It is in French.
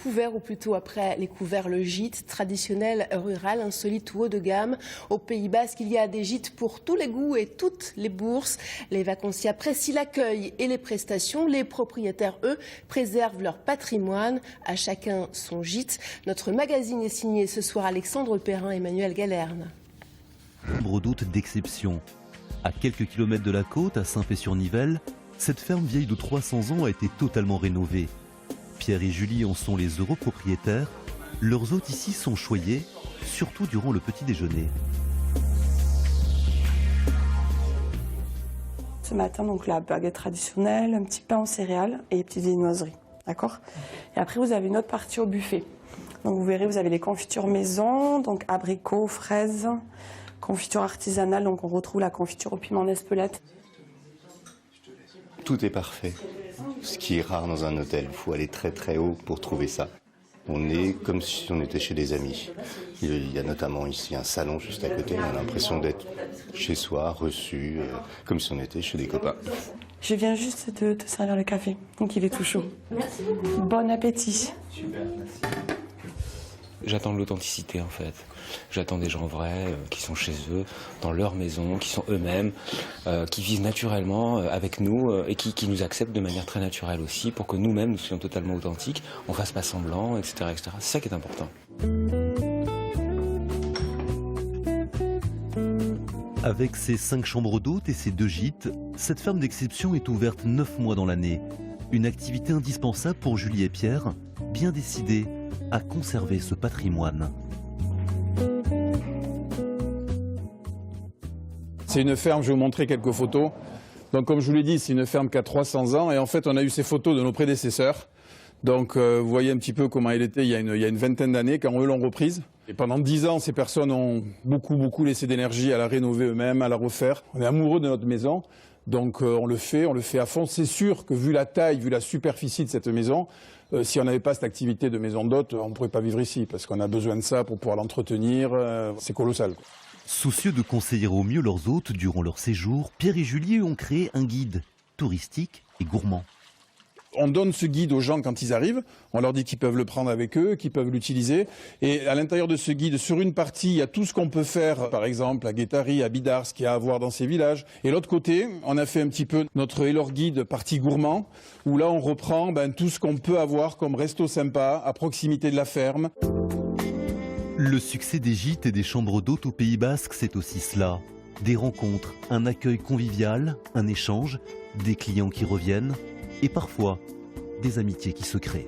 découvert, ou plutôt après les couverts, le gîte traditionnel rural, insolite ou haut de gamme. Au Pays Basque, il y a des gîtes pour tous les goûts et toutes les bourses. Les vacanciers apprécient l'accueil et les prestations. Les propriétaires, eux, préservent leur patrimoine. À chacun son gîte. Notre magazine est signé ce soir Alexandre Perrin et Emmanuel Galerne. Chambre d'hôte d'exception. À quelques kilomètres de la côte, à Saint-Pé-sur-Nivelle, cette ferme vieille de 300 ans a été totalement rénovée. Pierre et Julie en sont les heureux propriétaires. Leurs hôtes ici sont choyés, surtout durant le petit déjeuner. Ce matin, donc la baguette traditionnelle, un petit pain en céréales et des petites viennoiseries. D'accord ? Et après, vous avez une autre partie au buffet. Donc vous verrez, vous avez les confitures maison, donc abricots, fraises, confiture artisanale, donc on retrouve la confiture au piment d'Espelette. Tout est parfait, ce qui est rare dans un hôtel. Il faut aller très très haut pour trouver ça. On est comme si on était chez des amis. Il y a notamment ici un salon juste à côté. On a l'impression d'être chez soi, reçu, comme si on était chez des copains. Je viens juste de te servir le café, donc il est tout chaud. Merci beaucoup. Bon appétit. Super, merci. J'attends de l'authenticité en fait. J'attends des gens vrais, qui sont chez eux, dans leur maison, qui sont eux-mêmes, qui vivent naturellement avec nous et qui nous acceptent de manière très naturelle aussi pour que nous-mêmes nous soyons totalement authentiques, on fasse pas semblant, etc., etc. C'est ça qui est important. Avec ses 5 chambres d'hôtes et ses 2 gîtes, cette ferme d'exception est ouverte 9 mois dans l'année. Une activité indispensable pour Julie et Pierre, bien décidés à conserver ce patrimoine. C'est une ferme, je vais vous montrer quelques photos. Donc comme je vous l'ai dit, c'est une ferme qui a 300 ans et en fait on a eu ces photos de nos prédécesseurs. Donc vous voyez un petit peu comment elle était il y a une vingtaine d'années quand eux l'ont reprise. Et pendant 10 ans, ces personnes ont beaucoup laissé d'énergie à la rénover eux-mêmes, à la refaire. On est amoureux de notre maison, donc on le fait à fond. C'est sûr que vu la taille, vu la superficie de cette maison, si on n'avait pas cette activité de maison d'hôte, on ne pourrait pas vivre ici parce qu'on a besoin de ça pour pouvoir l'entretenir. C'est colossal. Soucieux de conseiller au mieux leurs hôtes durant leur séjour, Pierre et Julie ont créé un guide touristique et gourmand. On donne ce guide aux gens quand ils arrivent, on leur dit qu'ils peuvent le prendre avec eux, qu'ils peuvent l'utiliser. Et à l'intérieur de ce guide, sur une partie, il y a tout ce qu'on peut faire, par exemple à Guétari, à Bidart, ce qu'il y a à voir dans ces villages. Et l'autre côté, on a fait un petit peu notre Elor Guide partie gourmand, où là on reprend tout ce qu'on peut avoir comme resto sympa à proximité de la ferme. Le succès des gîtes et des chambres d'hôtes au Pays Basque, c'est aussi cela. Des rencontres, un accueil convivial, un échange, des clients qui reviennent et parfois des amitiés qui se créent.